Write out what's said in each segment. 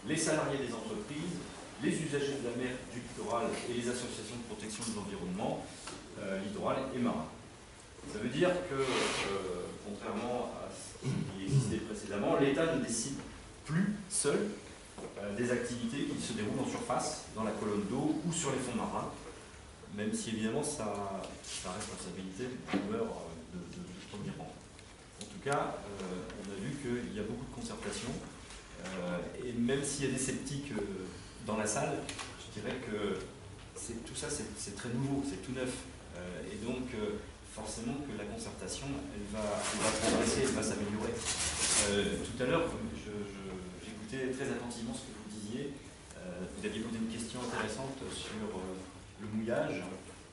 les salariés des entreprises, les usagers de la mer, du littoral et les associations de protection de l'environnement littoral et marin. Ça veut dire que, contrairement à ce qui existait précédemment, l'État ne décide plus seul des activités qui se déroulent en surface, dans la colonne d'eau ou sur les fonds marins, même si évidemment sa responsabilité demeure de premier rang. En tout cas, on a vu qu'il y a beaucoup de concertation, et même s'il y a des sceptiques dans la salle, je dirais que tout ça c'est très nouveau, c'est tout neuf, et donc forcément que la concertation elle va progresser, elle va s'améliorer. Tout à l'heure, j'écoutais très attentivement ce que vous disiez. Vous aviez posé une question intéressante sur le mouillage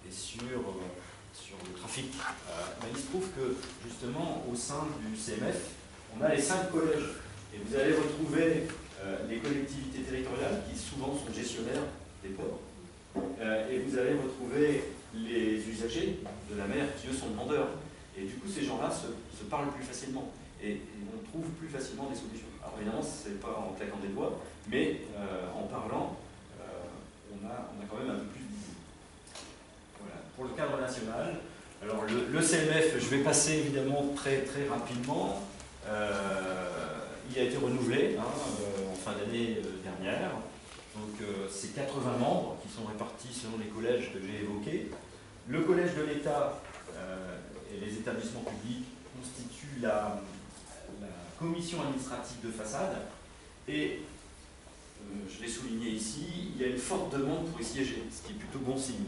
et sur le trafic. Il se trouve que justement au sein du CMF, on a les 5 collèges et vous allez retrouver les collectivités territoriales qui souvent sont gestionnaires des ports, et vous allez retrouver les usagers de la mer qui eux sont demandeurs. Et du coup ces gens-là se parlent plus facilement et on trouve plus facilement des solutions. Alors évidemment c'est pas en claquant des doigts, mais en parlant on a quand même un peu plus d'idées. Voilà. Pour le cadre national, alors le CMF, je vais passer évidemment très rapidement. Il a été renouvelé en fin d'année dernière. Donc c'est 80 membres qui sont répartis selon les collèges que j'ai évoqués. Le collège de l'État et les établissements publics constituent la commission administrative de façade. Et je l'ai souligné ici, il y a une forte demande pour y siéger, ce qui est plutôt bon signe.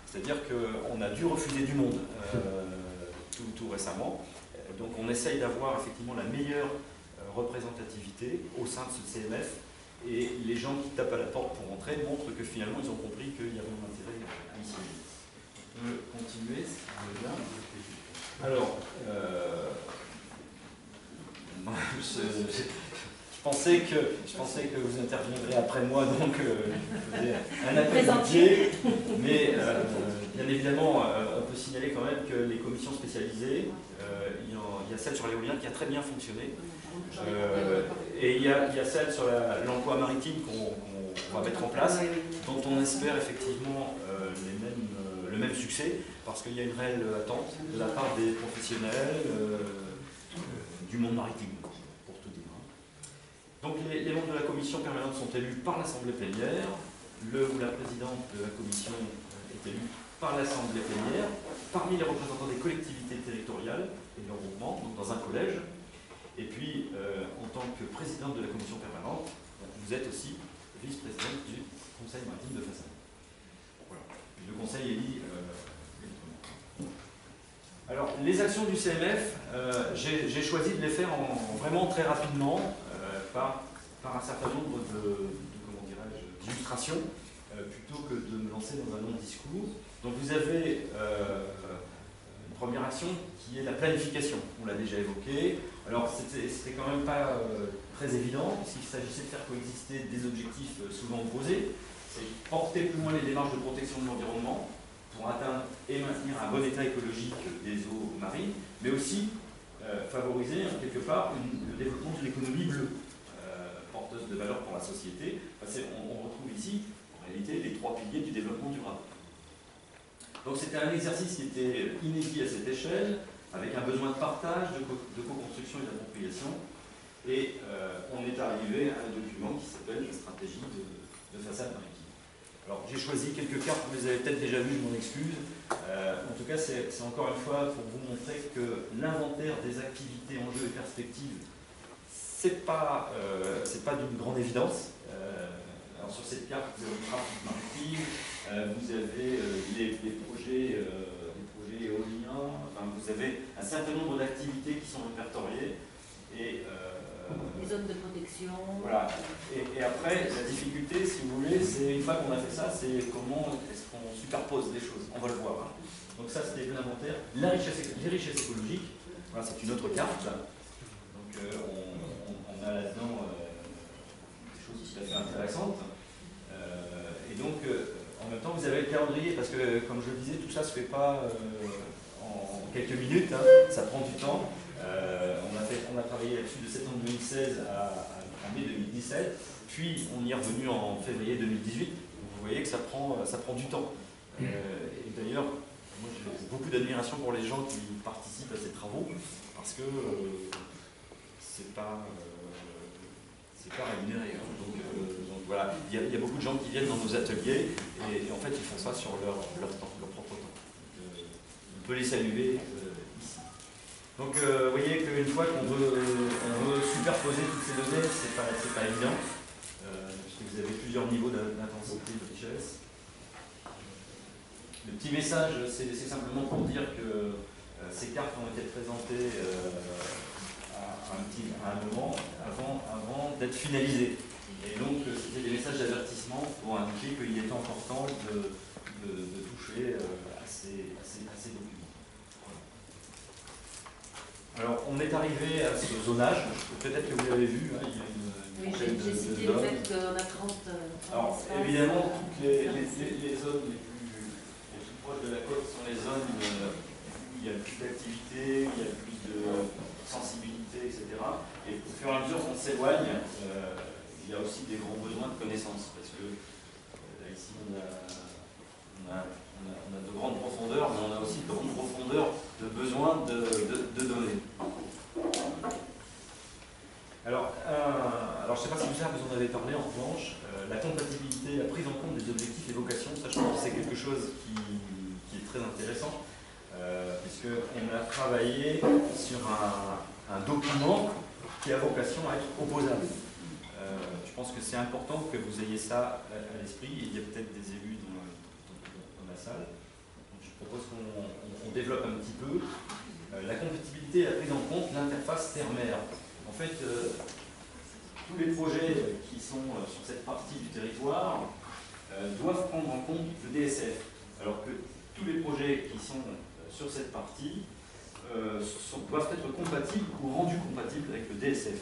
C'est-à-dire qu'on a dû refuser du monde tout récemment. Donc on essaye d'avoir effectivement la meilleure représentativité au sein de ce CMF. Et les gens qui tapent à la porte pour entrer montrent que finalement ils ont compris qu'il y avait un intérêt à y siéger. On peut continuer si vous voulez bien. Alors, je pensais que vous interviendrez après moi, donc je faisais un appel à pied. Mais bien évidemment, on peut signaler quand même que les commissions spécialisées, il y a celle sur l'éolien qui a très bien fonctionné. Et il y a celle sur l'emploi maritime qu'on va mettre en place, dont on espère effectivement le même succès, parce qu'il y a une réelle attente de la part des professionnels du monde maritime, pour tout dire. Donc les membres de la commission permanente sont élus par l'Assemblée plénière, le ou la présidente de la commission est élue par l'Assemblée plénière, parmi les représentants des collectivités territoriales et de leurs groupements, donc dans un collège. Et puis, en tant que présidente de la commission permanente, vous êtes aussi vice-présidente du conseil maritime de façade. Voilà. Le conseil élit alors, les actions du CMF, j'ai choisi de les faire vraiment très rapidement, par un certain nombre d'illustrations, plutôt que de me lancer dans un long discours. Donc vous avez une première action qui est la planification, on l'a déjà évoqué. Alors c'était quand même pas très évident, puisqu'il s'agissait de faire coexister des objectifs souvent opposés. C'est porter plus loin les démarches de protection de l'environnement pour atteindre et maintenir un bon état écologique des eaux marines, mais aussi favoriser quelque part le développement d'une économie bleue, porteuse de valeur pour la société. On retrouve ici, en réalité, les 3 piliers du développement durable. Donc c'était un exercice qui était inédit à cette échelle, avec un besoin de partage, de co-construction et d'appropriation. Et on est arrivé à un document qui s'appelle la stratégie de façade maritime. Alors j'ai choisi quelques cartes, vous les avez peut-être déjà vues, je m'en excuse. En tout cas, c'est encore une fois pour vous montrer que l'inventaire des activités, enjeux et perspectives, c'est pas d'une grande évidence. Alors sur cette carte, vous avez le trafic maritime, vous avez les projets éoliens, enfin, vous avez un certain nombre d'activités qui sont répertoriées. Et les zones de protection. Voilà. Et après, la difficulté, si vous voulez, c'est une fois qu'on a fait ça, c'est comment est-ce qu'on superpose des choses. On va le voir. Donc ça, c'était l'inventaire. Les richesses écologiques, voilà, c'est une autre carte. Donc on a là-dedans des choses tout à fait intéressantes. Et donc, en même temps, vous avez le calendrier, parce que, comme je le disais, tout ça ne se fait pas en quelques minutes, ça prend du temps. On a travaillé là-dessus de septembre 2016 à en mai 2017, puis on y est revenu en février 2018. Vous voyez que ça prend du temps. Et d'ailleurs, moi j'ai beaucoup d'admiration pour les gens qui participent à ces travaux, parce que c'est pas rémunéré. Hein. Donc voilà, il y a beaucoup de gens qui viennent dans nos ateliers et en fait ils font ça sur leur temps, leur propre temps. On peut les saluer ici. Donc vous voyez qu'une fois qu'on veut superposer toutes ces données, c'est pas évident, puisque vous avez plusieurs niveaux d'intensité, de richesse. Le petit message, c'est simplement pour dire que ces cartes ont été présentées à un moment avant d'être finalisées. Et donc, c'était des messages d'avertissement pour indiquer qu'il était important de toucher à ces documents. Alors, on est arrivé à ce zonage. Peut-être que vous l'avez vu, hein, il y a une oui, j'ai cité le fait qu'on a 30 Alors, évidemment, toutes les zones les plus proches de la côte sont les zones où il y a plus d'activité, où il y a plus de sensibilité, etc. Et au fur et à mesure qu'on s'éloigne, il y a aussi des grands besoins de connaissances, parce que là, ici, on a de grandes profondeurs, mais on a aussi de grandes profondeurs de besoin de données. Alors, je ne sais pas si vous en avez parlé en revanche, la compatibilité, la prise en compte des objectifs et vocations, ça je pense que c'est quelque chose qui est très intéressant, puisqu'on a travaillé sur un document qui a vocation à être opposable. Je pense que c'est important que vous ayez ça à l'esprit. Il y a peut-être des élus dans la salle. Donc, je propose qu'on développe un petit peu la compatibilité et la prise en compte de l'interface terre-mer. En fait, tous les projets qui sont sur cette partie du territoire doivent prendre en compte le DSF, alors que tous les projets qui sont sur cette partie doivent être compatibles ou rendus compatibles avec le DSF.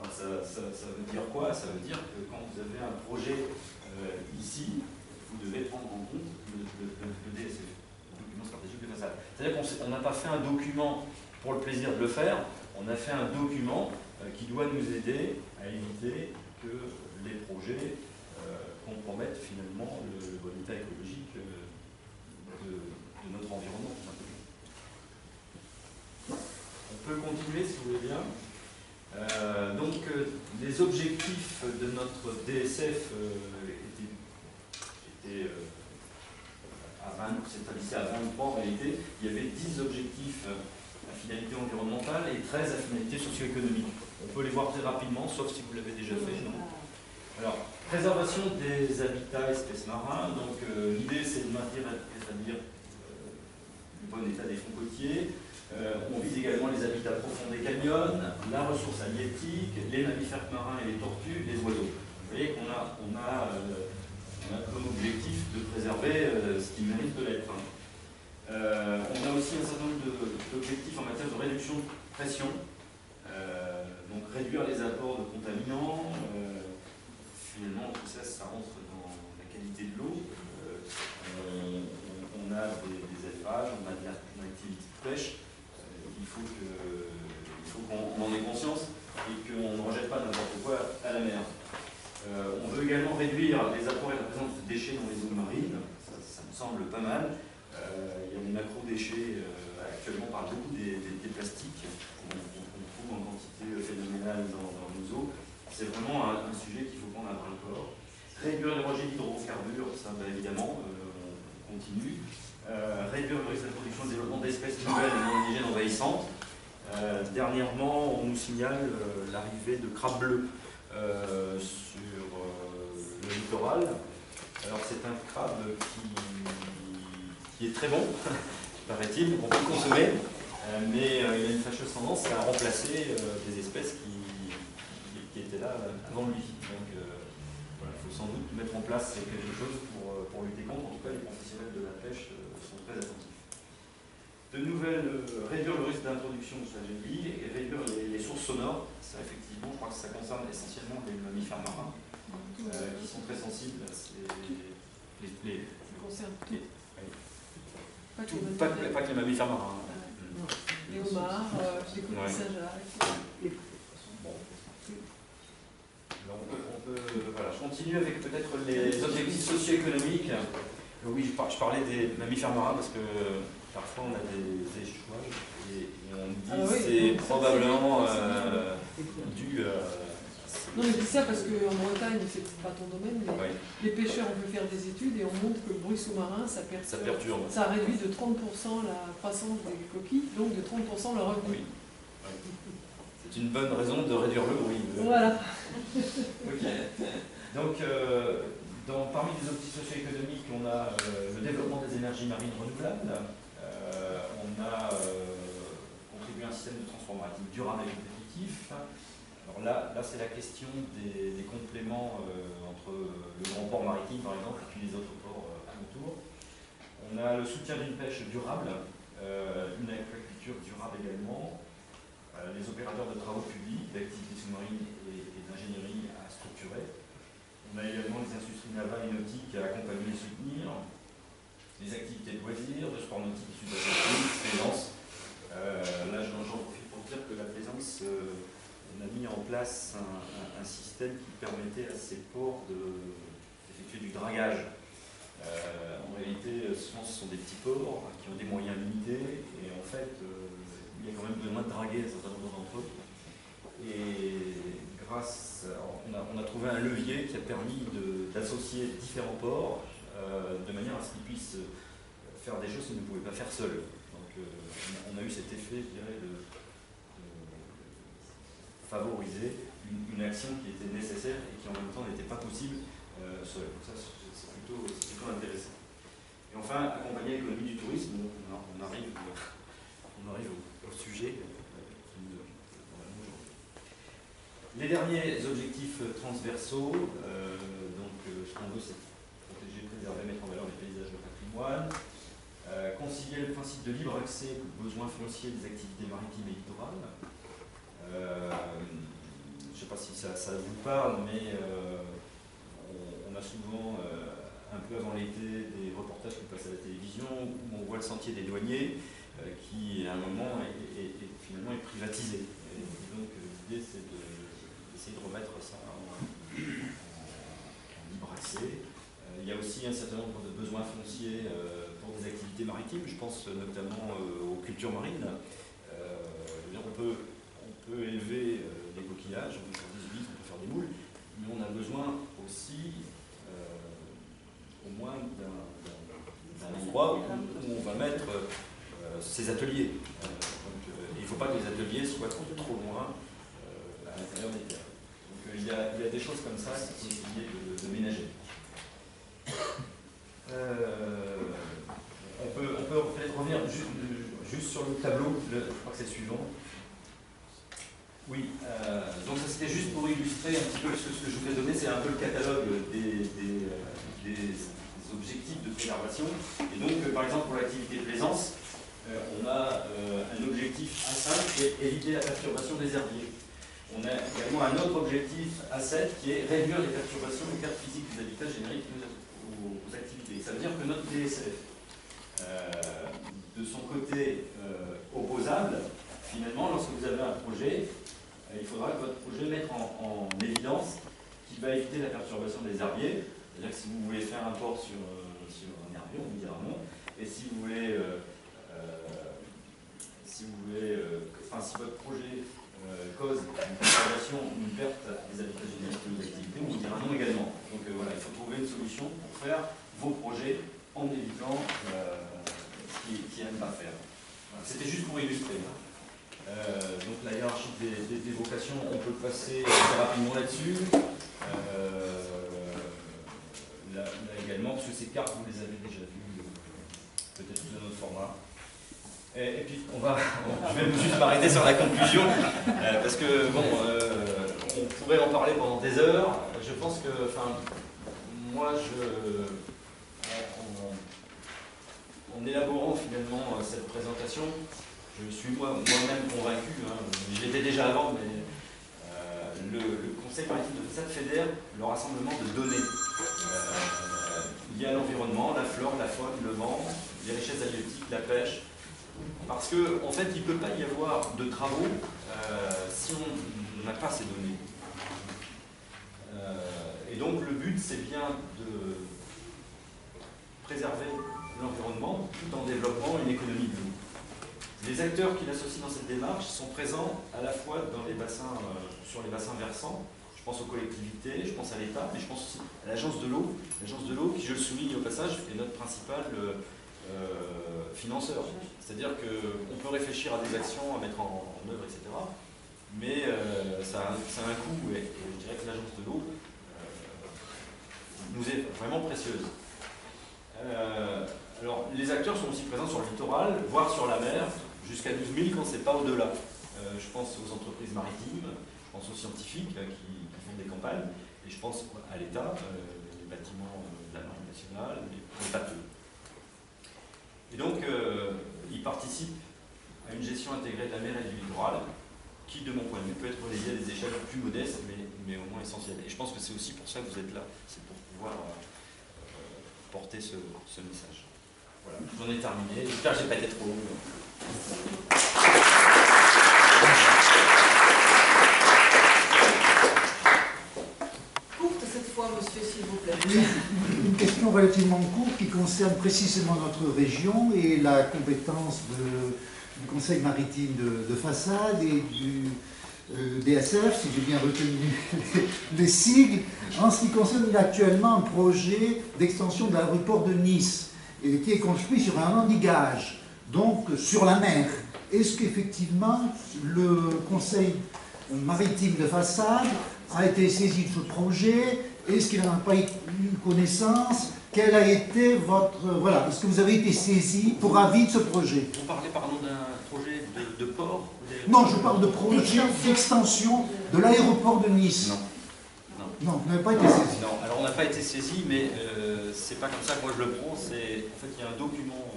Alors ça veut dire quoi? Ça veut dire que quand vous avez un projet ici, vous devez prendre en compte le DSF, le document stratégique de façade. C'est-à-dire qu'on n'a pas fait un document pour le plaisir de le faire, on a fait un document qui doit nous aider à éviter que les projets compromettent finalement le bon état écologique de notre environnement. On peut continuer si vous voulez bien. Donc, les objectifs de notre DSF s'établissaient à 23 en réalité. Il y avait 10 objectifs à finalité environnementale et 13 à finalité socio-économique. On peut les voir très rapidement, sauf si vous l'avez déjà fait. Non. Alors, préservation des habitats espèces marins. Donc, l'idée, c'est de maintenir et rétablir le bon état des fonds côtiers. On vise également les habitats profonds des canyons, la ressource halieutique, les mammifères marins et les tortues, les oiseaux. Vous voyez qu'on a comme objectif de préserver ce qui mérite de l'être. On a aussi un certain nombre d'objectifs en matière de réduction de pression, donc réduire les apports de contaminants. Finalement, tout ça, ça rentre dans la qualité de l'eau. On a des élevages, on a de l'activité de pêche. Il faut qu'on en ait conscience et qu'on ne rejette pas n'importe quoi à la mer. On veut également réduire les apports et la présence de déchets dans les eaux marines. Ça me semble pas mal. Il y a des macro-déchets, actuellement on parle beaucoup des plastiques qu'on trouve en quantité phénoménale dans nos eaux. C'est vraiment un sujet qu'il faut prendre à bras-le-corps. Réduire les rejets d'hydrocarbures, ça évidemment, on continue. Réduire le risque de production et de développement d'espèces nouvelles et non indigènes envahissantes. Dernièrement, on nous signale l'arrivée de crabes bleus sur le littoral. Alors c'est un crabe qui est très bon, paraît-il, on peut le consommer, mais il a une fâcheuse tendance à remplacer des espèces qui étaient là avant lui. Donc voilà, il faut sans doute mettre en place quelque chose pour lutter contre. En tout cas, les professionnels de la pêche sont très attentifs. De nouvelles, réduire le risque d'introduction, ça j'ai dit, et réduire les sources sonores. Ça, effectivement, je crois que ça concerne essentiellement les mammifères marins, qui sont très sensibles à ces... Ça concerne tout. Pas que les mammifères marins. Les homards, les coquilles Saint-Jacques. Voilà, je continue avec peut-être les objectifs socio-économiques. Oui, je parlais des mammifères marins parce que parfois on a des échouages et on dit que c'est probablement dû à... Non, mais je dis ça parce qu'en Bretagne, c'est pas ton domaine, mais Oui. les pêcheurs ont pu faire des études et on montre que le bruit sous-marin, ça perturbe. Ça réduit de 30% la croissance des coquilles, donc de 30% leur revenu. Oui. C'est une bonne raison de réduire le bruit. Voilà. Ok. Donc, parmi les objectifs socio-économiques, on a le développement des énergies marines renouvelables. On a contribué à un système de transport maritime durable et compétitif. Alors là c'est la question des compléments entre le grand port maritime, par exemple, et puis les autres ports alentours. On a le soutien d'une pêche durable, une aquaculture durable également, les opérateurs de travaux publics, d'activités sous-marines et d'ingénierie à structurer. On a également les industries navales et nautiques à accompagner et soutenir, les activités de loisirs, de sport nautique issus de la plaisance. Là, j'en profite pour dire que la plaisance, on a mis en place un système qui permettait à ces ports d'effectuer du dragage. En réalité, souvent, ce sont des petits ports qui ont des moyens limités et en fait, il y a quand même besoin de draguer un certain nombre d'entre eux. Et on a trouvé un levier qui a permis d'associer différents ports de manière à ce qu'ils puissent faire des choses qu'ils ne pouvaient pas faire seuls. Donc on a eu cet effet, je dirais, de favoriser une action qui était nécessaire et qui en même temps n'était pas possible seule. Donc ça, c'est plutôt intéressant. Et enfin, accompagner l'économie du tourisme, on arrive au sujet. Les derniers objectifs transversaux, ce qu'on veut, c'est protéger, préserver, mettre en valeur les paysages et le patrimoine, concilier le principe de libre accès aux besoins fonciers des activités maritimes et littorales. Je ne sais pas si ça vous parle, mais on a souvent, un peu avant l'été, des reportages qui passent à la télévision où on voit le sentier des douaniers qui, à un moment, finalement est privatisé. Et donc, l'idée, c'est d'essayer de remettre ça en libre accès. Il y a aussi un certain nombre de besoins fonciers pour des activités maritimes. Je pense notamment aux cultures marines. On peut élever des coquillages, on peut faire des huîtres, on peut faire des moules, mais on a besoin aussi au moins d'un endroit où on va mettre ces ateliers. Il ne faut pas que les ateliers soient trop loin à l'intérieur des terres. Donc il y a des choses comme ça qu'il faut essayer de ménager. On peut peut-être revenir juste sur le tableau, je crois que c'est le suivant. Oui, donc ça c'était juste pour illustrer un petit peu ce que je vous ai donné, c'est un peu le catalogue des objectifs de préservation. Et donc, par exemple, pour l'activité plaisance, on a un objectif A5 qui est éviter la perturbation des herbiers. On a également un autre objectif A7 qui est réduire les perturbations des cartes physiques des habitats génériques aux activités. Ça veut dire que notre DSF, de son côté opposable, finalement, lorsque vous avez un projet, il faudra que votre projet mette en évidence qu'il va éviter la perturbation des herbiers. C'est-à-dire que si vous voulez faire un port sur un herbier, on vous dira non. Et si vous voulez, si votre projet cause une perturbation, une perte des habitats génériques ou des activités, on vous dira non également. Donc voilà, il faut trouver une solution pour faire vos projets en évitant ce qui n'aime pas faire. Voilà. C'était juste pour illustrer. Donc la hiérarchie des vocations, on peut passer assez rapidement là-dessus. Là également, parce que ces cartes, vous les avez déjà vues, peut-être sous un autre format. Et puis, je vais juste m'arrêter sur la conclusion, parce que, bon, on pourrait en parler pendant des heures. Je pense que, moi, en élaborant finalement cette présentation, je suis moi-même convaincu, je l'étais déjà avant, mais le Conseil maritime de Façade fédère le rassemblement de données. Il y a l'environnement, la flore, la faune, le vent, les richesses halieutiques, la pêche. Parce qu'en fait, il ne peut pas y avoir de travaux si on n'a pas ces données. Et donc le but, c'est bien de préserver l'environnement tout en développant une économie de l'eau. Les acteurs qui l'associent dans cette démarche sont présents à la fois dans les bassins, sur les bassins versants. Je pense aux collectivités, je pense à l'État, mais je pense aussi à l'agence de l'eau. L'agence de l'eau, qui, je le souligne au passage, est notre principal financeur. C'est-à-dire qu'on peut réfléchir à des actions à mettre en œuvre, etc. Mais ça a un coût, et je dirais que l'agence de l'eau nous est vraiment précieuse. Alors, les acteurs sont aussi présents sur le littoral, voire sur la mer, jusqu'à 12 000 quand c'est pas au-delà. Je pense aux entreprises maritimes, je pense aux scientifiques qui font des campagnes, et je pense à l'État, les bâtiments de la Marine nationale, les bateaux. Et donc, ils participent à une gestion intégrée de la mer et du littoral, qui, de mon point de vue, peut être relayée à des échelles plus modestes, mais au moins essentielles. Et je pense que c'est aussi pour ça que vous êtes là, c'est pour pouvoir porter ce message. Voilà, j'en ai terminé. J'espère que je n'ai pas été trop long. Courte cette fois, monsieur, s'il vous plaît. Une question relativement courte qui concerne précisément notre région et la compétence du Conseil maritime de Façade et du DSF, si j'ai bien retenu les sigles. En ce qui concerne, il y a actuellement un projet d'extension de l'aéroport de Nice qui est construit sur un endigage, donc sur la mer. Est-ce qu'effectivement le Conseil maritime de Façade a été saisi de ce projet? Est-ce qu'il n'en a pas eu connaissance? Quel a été votre... Voilà, est-ce que vous avez été saisi pour avis de ce projet? Vous parlez, pardon, d'un projet de port? Non, je parle de projet d'extension de l'aéroport de Nice. Non. Non, vous n'avez pas été saisi. Non, alors on n'a pas été saisi, mais c'est pas comme ça que moi je le prends. En fait, il y a un document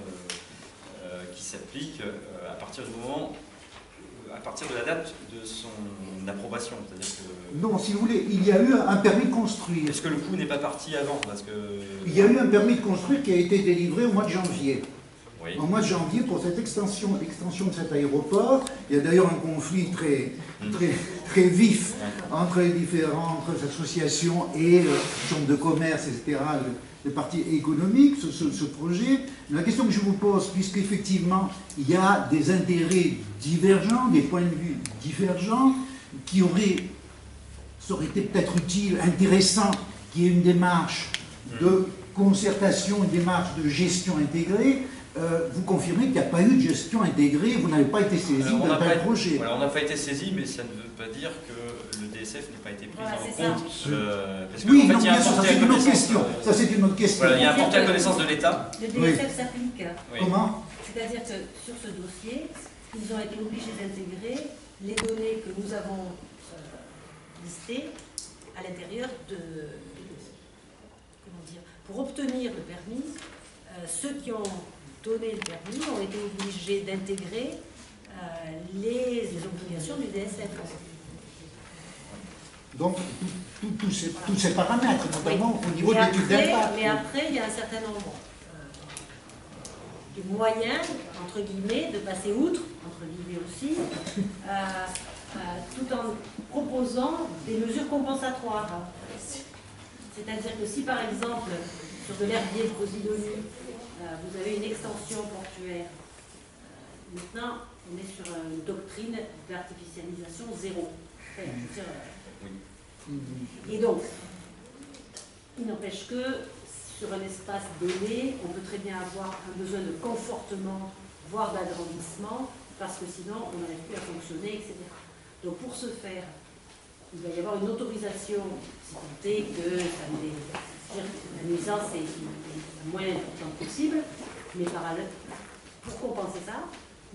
qui s'applique à partir du moment... à partir de la date de son approbation. C'est-à-dire que... Non, si vous voulez, il y a eu un permis de construire. Est-ce que le coup n'est pas parti avant? Parce que... Il y a eu un permis de construire qui a été délivré au mois de janvier. Oui. Au mois de janvier, pour cette extension de cet aéroport, il y a d'ailleurs un conflit très vif entre les différentes associations et chambres de commerce, etc., les parties économiques, ce projet. La question que je vous pose, puisqu'effectivement, il y a des intérêts divergents, des points de vue divergents, ça aurait été peut-être utile, intéressant, qu'il y ait une démarche de concertation, une démarche de gestion intégrée. Vous confirmez qu'il n'y a pas eu de gestion intégrée, vous n'avez pas été saisi d'un tel projet. Voilà, on n'a pas été saisi, mais ça ne veut pas dire que le DSF n'ait pas été pris en compte. Parce que, oui, en fait, non, bien sûr, ça c'est une autre question. Ça c'est une autre question. Voilà, il y a un porté à connaissance de l'État. Le DSF s'applique. Oui. Comment? C'est-à-dire que sur ce dossier, ils ont été obligés d'intégrer les données que nous avons listées à l'intérieur de... Comment dire? Pour obtenir le permis, ceux qui ont donné le permis ont été obligés d'intégrer les obligations du DSF. Donc, tous ces paramètres, notamment au niveau de l'étude d'impact. Mais après, il y a un certain nombre de moyens, entre guillemets, de passer outre, entre guillemets aussi, tout en proposant des mesures compensatoires. C'est-à-dire que si, par exemple, sur de l'herbier de Posidonie, vous avez une extension portuaire, maintenant, on est sur une doctrine d'artificialisation zéro. Et donc, il n'empêche que sur un espace donné, on peut très bien avoir un besoin de confortement, voire d'agrandissement, parce que sinon on n'arrive plus à fonctionner, etc. Donc pour ce faire, il va y avoir une autorisation, si tant est que la nuisance est la moins importante possible, mais parallèlement, pour compenser ça,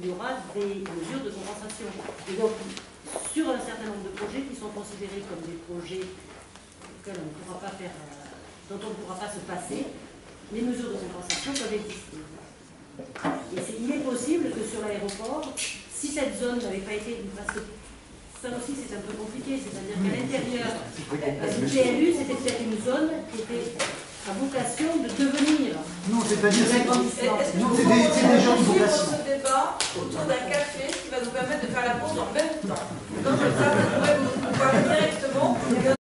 il y aura des mesures de compensation. Et donc, sur un certain nombre de projets qui sont considérés comme des projets auxquels on ne pourra pas faire, dont on ne pourra pas se passer, les mesures de compensation peuvent exister. Et il est possible que sur l'aéroport, si cette zone n'avait pas été... Parce que ça aussi c'est un peu compliqué, c'est-à-dire qu'à l'intérieur du PLU, c'était peut-être une zone qui était à vocation de devenir... Non, c'est-à-dire... Non, c'est déjà une vocation. Ce débat autour d'un café qui va nous permettre de faire la pause en même temps. Donc,